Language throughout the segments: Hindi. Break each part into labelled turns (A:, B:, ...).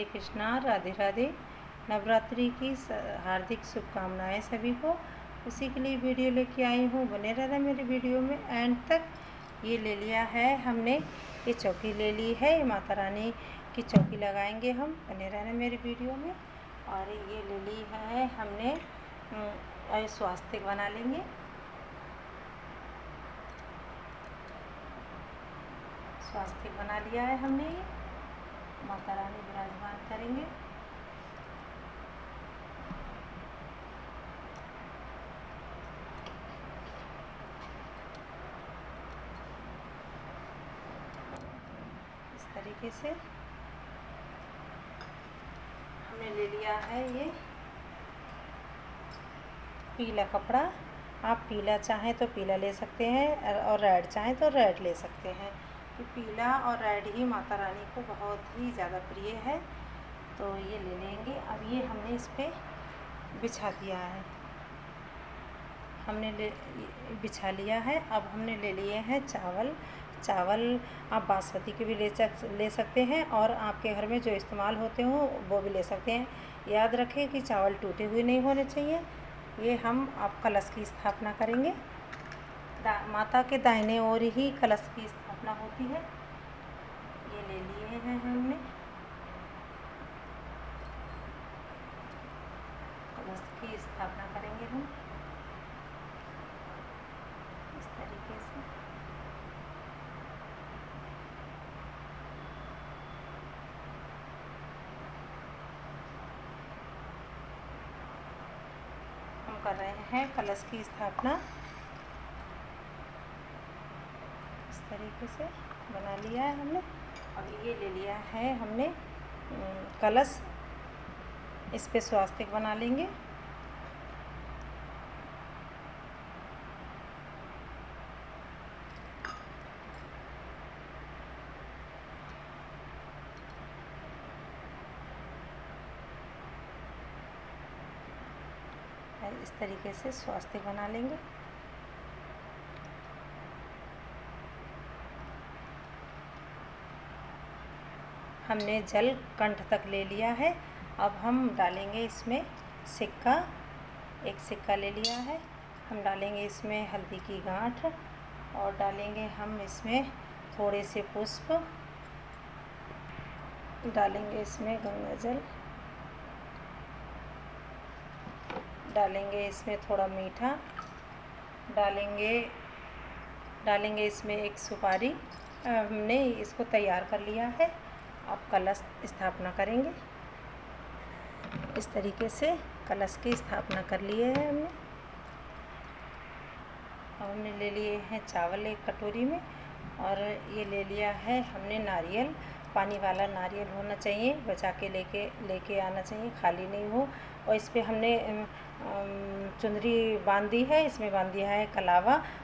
A: हरे कृष्णा, राधे राधे। नवरात्रि की हार्दिक शुभकामनाएं सभी को। उसी के लिए वीडियो लेके आई हूँ, बने रहना मेरे वीडियो में एंड तक। ये ले लिया है हमने, ये चौकी ले ली है, ये माता रानी की चौकी लगाएंगे हम, बने रहना मेरे वीडियो में। और ये ले ली है हमने स्वास्तिक बना लेंगे, स्वास्तिक बना लिया है हमने। ये माता रानी विराजमान करेंगे। इस तरीके से हमने ले लिया है ये पीला कपड़ा। आप पीला चाहें तो पीला ले सकते हैं और रेड चाहें तो रेड ले सकते हैं। तो पीला और रेड ही माता रानी को बहुत ही ज़्यादा प्रिय है, तो ये ले लेंगे। अब ये हमने इस पर बिछा दिया है, हमने बिछा लिया है। अब हमने ले लिए हैं चावल। चावल आप बासमती के भी ले सकते हैं, और आपके घर में जो इस्तेमाल होते हो वो भी ले सकते हैं। याद रखें कि चावल टूटे हुए नहीं होने चाहिए। ये हम आप कलश की स्थापना करेंगे। माता के दाहिने ओर ही कलश की स्थापना होती है। ये ले लिए हैं हमने, कलश की स्थापना करेंगे हम इस तरीके से। हम कर रहे हैं कलश की स्थापना। इस तरीके से बना लिया है हमने। अब ये ले लिया है हमने कलश, इस पे स्वास्तिक बना लेंगे। इस तरीके से स्वास्तिक बना लेंगे। हमने जल कंठ तक ले लिया है। अब हम डालेंगे इसमें सिक्का, एक सिक्का ले लिया है। हम डालेंगे इसमें हल्दी की गांठ, और डालेंगे हम इसमें थोड़े से पुष्प, डालेंगे इसमें गंगा जल, डालेंगे इसमें थोड़ा मीठा, डालेंगे इसमें एक सुपारी। हमने इसको तैयार कर लिया है। अब कलश स्थापना करेंगे। इस तरीके से कलश की स्थापना कर लिए है हमने। अब हमने ले लिए हैं चावल एक कटोरी में, और ये ले लिया है हमने नारियल। पानी वाला नारियल होना चाहिए, बचा के लेके आना चाहिए, खाली नहीं हो। और इस पे हमने चुनरी बांध दी है, इसमें बांध दिया है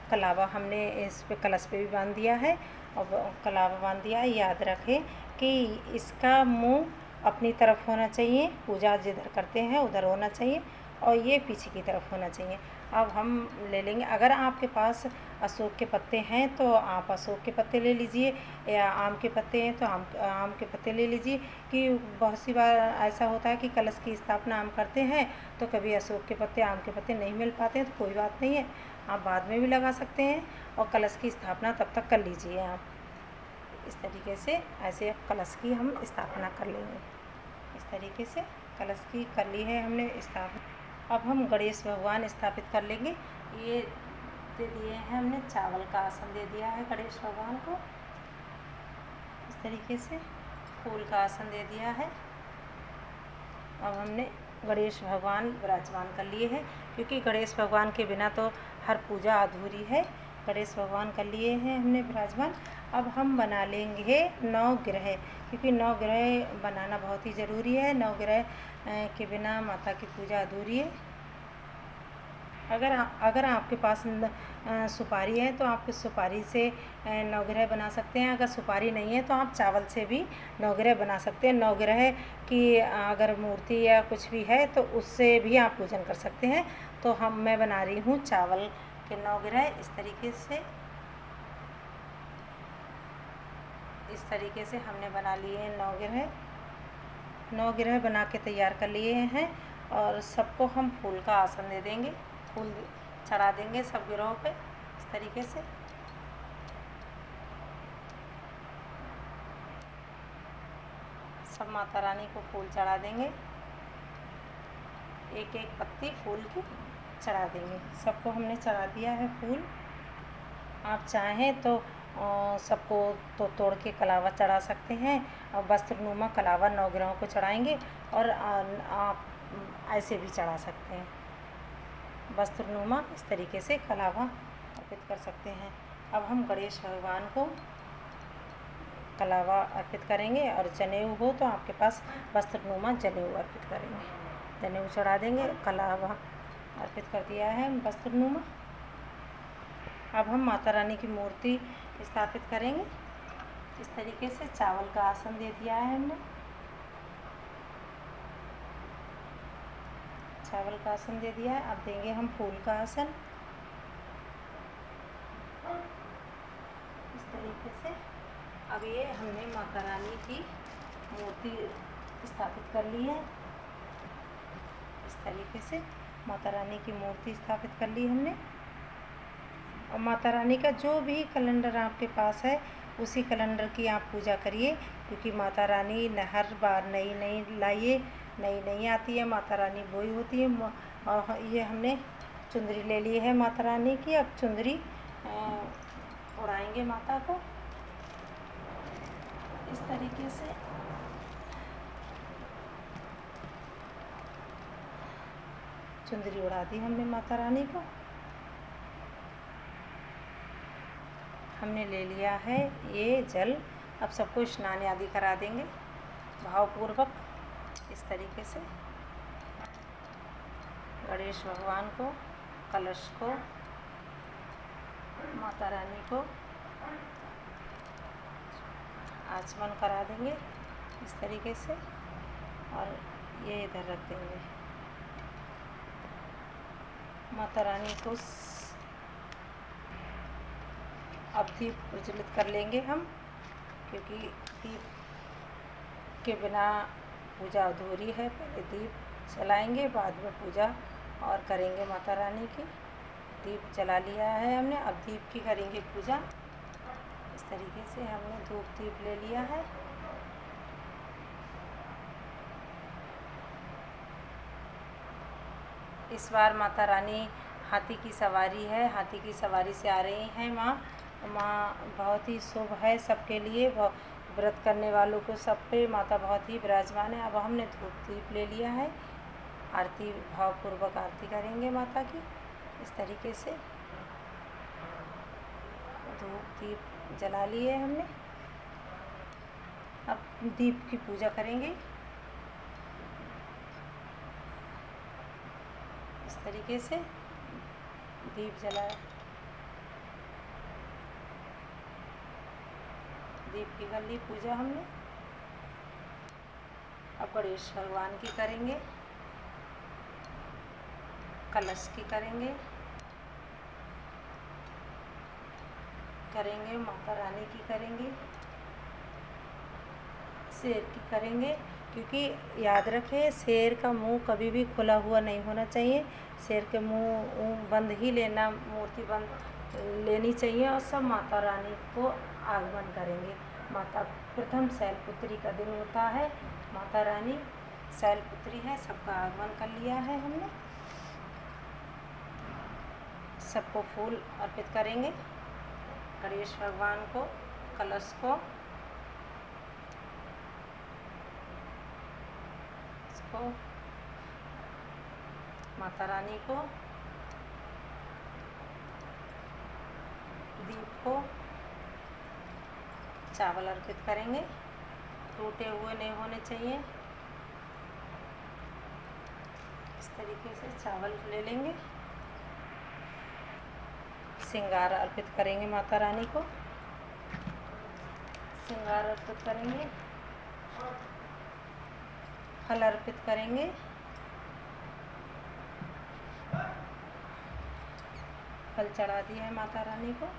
A: कलावा हमने इस पे कलश पे भी बांध दिया है, और कलावा बांध दिया है। याद रखें कि इसका मुंह अपनी तरफ होना चाहिए, पूजा जिधर करते हैं उधर होना चाहिए, और ये पीछे की तरफ होना चाहिए। अब हम ले लेंगे, अगर आपके पास अशोक के पत्ते हैं तो आप अशोक के पत्ते ले लीजिए, या आम के पत्ते हैं तो आम के पत्ते ले लीजिए। कि बहुत सी बार ऐसा होता है कि कलश की स्थापना हम करते हैं तो कभी अशोक के पत्ते आम के पत्ते नहीं मिल पाते हैं, तो कोई बात नहीं है, आप बाद में भी लगा सकते हैं, और कलश की स्थापना तब तक कर लीजिए आप। इस तरीके से ऐसे कलश की हम स्थापना कर लेंगे। इस तरीके से कलश की कर ली है हमने स्थापना। अब हम गणेश भगवान स्थापित कर लेंगे। ये दे दिए हैं हमने, चावल का आसन दे दिया है गणेश भगवान को। इस तरीके से फूल का आसन दे दिया है। अब हमने गणेश भगवान विराजमान कर लिए हैं, क्योंकि गणेश भगवान के बिना तो हर पूजा अधूरी है। गणेश भगवान कर लिए हैं हमने विराजमान। अब हम बना लेंगे 9 ग्रह, क्योंकि 9 ग्रह बनाना बहुत ही ज़रूरी है। 9 ग्रह के बिना माता की पूजा अधूरी है। अगर आपके पास सुपारी है तो आप सुपारी से 9 ग्रह बना सकते हैं। अगर सुपारी नहीं है तो आप चावल से भी 9 ग्रह बना सकते हैं। 9 ग्रह की अगर मूर्ति या कुछ भी है तो उससे भी आप पूजन कर सकते हैं। तो मैं बना रही हूँ चावल के 9 ग्रह। इस तरीके से हमने बना लिए हैं 9 ग्रह। 9 ग्रह बना के तैयार कर लिए हैं और सबको हम फूल का आसन दे देंगे, फूल चढ़ा देंगे सब ग्रहों पे इस तरीके से। सब माता रानी को फूल चढ़ा देंगे, एक एक पत्ती फूल की चढ़ा देंगे। सबको हमने चढ़ा दिया है फूल। आप चाहें तो सबको तो तोड़ के कलावा चढ़ा सकते हैं और वस्त्रनुमा कलावा 9 ग्रहों को चढ़ाएंगे और आप ऐसे भी चढ़ा सकते हैं। वस्त्रनुमा इस तरीके से कलावा अर्पित कर सकते हैं। अब हम गणेश भगवान को कलावा अर्पित करेंगे और जनेऊ हो तो आपके पास वस्त्रनुमा जनेऊ अर्पित करेंगे, जनेऊ चढ़ा देंगे। कलावा अर्पित कर दिया है वस्त्रनुमा। अब हम माता रानी की मूर्ति स्थापित करेंगे। इस तरीके से चावल का आसन दे दिया है हमने, चावल का आसन दे दिया है। अब देंगे हम फूल का आसन इस तरीके से। अब ये हमने माता रानी की मूर्ति स्थापित कर ली है। इस तरीके से माता रानी की मूर्ति स्थापित कर ली हमने। और माता रानी का जो भी कैलेंडर आपके पास है उसी कैलेंडर की आप पूजा करिए, क्योंकि माता रानी हर बार नई नई लाइए, नई नई आती है। माता रानी वही होती है। और ये हमने चुंदरी ले ली है माता रानी की। अब चुंदरी उड़ाएंगे माता को इस तरीके से। चुंदरी उड़ा दी हमने माता रानी को। हमने ले लिया है ये जल। अब सबको स्नान आदि करा देंगे भावपूर्वक इस तरीके से। गणेश भगवान को, कलश को, माता रानी को आचमन करा देंगे इस तरीके से और ये इधर रख देंगे। माता रानी को अब दीप प्रज्वलित कर लेंगे हम, क्योंकि दीप के बिना पूजा अधूरी है। पहले दीप जलाएंगे, बाद में पूजा और करेंगे माता रानी की। दीप जला लिया है हमने, अब दीप की करेंगे पूजा। इस तरीके से हमने धूप दीप ले लिया है। इस बार माता रानी हाथी की सवारी है, हाथी की सवारी से आ रही हैं माँ बहुत ही शुभ है सबके लिए, व्रत करने वालों को सब पे माता बहुत ही विराजमान है। अब हमने धूप दीप ले लिया है, आरती भावपूर्वक आरती करेंगे माता की इस तरीके से। धूप दीप जला लिए हमने, अब दीप की पूजा करेंगे इस तरीके से। दीप जलाए, दीप की कर ली पूजा हमने। अब गणेश भगवान की करेंगे, कलश की करेंगे, माता रानी की करेंगे, शेर की करेंगे। क्योंकि याद रखें, शेर का मुंह कभी भी खुला हुआ नहीं होना चाहिए। शेर के मुंह बंद ही लेना, मूर्ति बंद लेनी चाहिए। और सब माता रानी को आगमन करेंगे। माता प्रथम शैलपुत्री का दिन होता है, माता रानी शैलपुत्री है, सबका आगमन कर लिया है हमने। सबको फूल अर्पित करेंगे, गणेश भगवान को, कलश को, इसको, माता रानी को, दीप को, चावल अर्पित करेंगे। टूटे हुए नहीं होने चाहिए। इस तरीके से चावल ले लेंगे। श्रृंगार अर्पित करेंगे माता रानी को, श्रृंगार अर्पित करेंगे, फल अर्पित करेंगे, फल चढ़ा दिया है माता रानी को।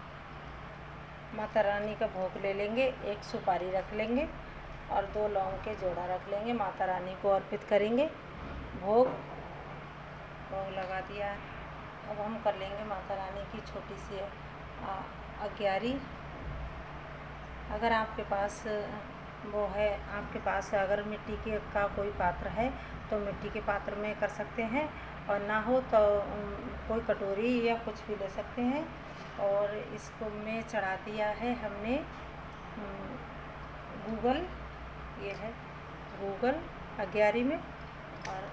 A: माता रानी का भोग ले लेंगे, एक सुपारी रख लेंगे और 2 लौंग के जोड़ा रख लेंगे। माता रानी को अर्पित करेंगे। भोग लगा दिया। अब हम कर लेंगे माता रानी की छोटी सी अग्यारी। अगर आपके पास वो है, आपके पास अगर मिट्टी के का कोई पात्र है तो मिट्टी के पात्र में कर सकते हैं, और ना हो तो कोई कटोरी या कुछ भी ले सकते हैं। और इसको में चढ़ा दिया है हमने गूगल, ये है गूगल अग्यारी में, और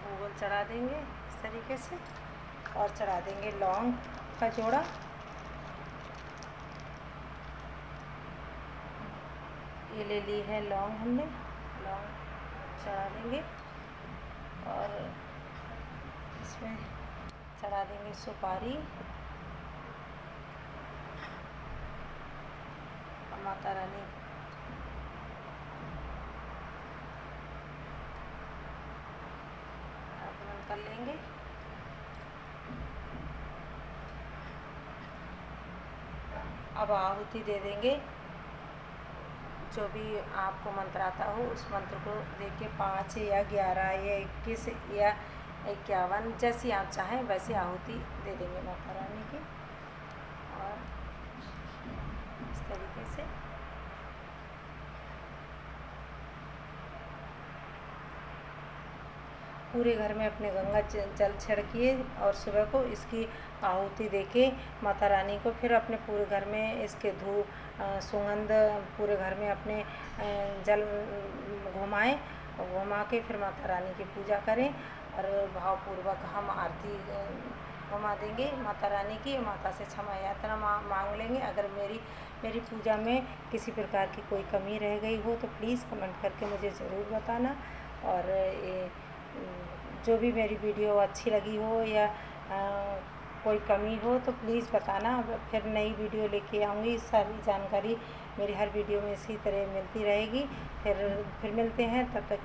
A: गूगल चढ़ा देंगे इस तरीके से, और चढ़ा देंगे लौंग का जोड़ा। ये ले ली है लौंग हमने, लौंग चढ़ा देंगे, और इसमें चढ़ा देंगे सुपारी और माता रानी अर्पण कर लेंगे। अब आहुति दे देंगे। जो भी आपको मंत्र आता हो उस मंत्र को देके 5 या 11 या 21 या 51, जैसी आप चाहें वैसी आहुति दे देंगे माता रानी की। और इस तरीके से पूरे घर में अपने गंगा जल छिड़किए, और सुबह को इसकी आहुति देके माता रानी को फिर अपने पूरे घर में इसके सुगंध पूरे घर में अपने जल घुमाएं, और घुमा के फिर माता रानी की पूजा करें। और भावपूर्वक हम आरती घुमा देंगे माता रानी की। माता से क्षमा यात्रा मांग लेंगे। अगर मेरी पूजा में किसी प्रकार की कोई कमी रह गई हो तो प्लीज़ कमेंट करके मुझे ज़रूर बताना। और जो भी मेरी वीडियो अच्छी लगी हो या कोई कमी हो तो प्लीज़ बताना। फिर नई वीडियो लेके आऊँगी। सारी जानकारी मेरी हर वीडियो में इसी तरह मिलती रहेगी। फिर मिलते हैं, तब तक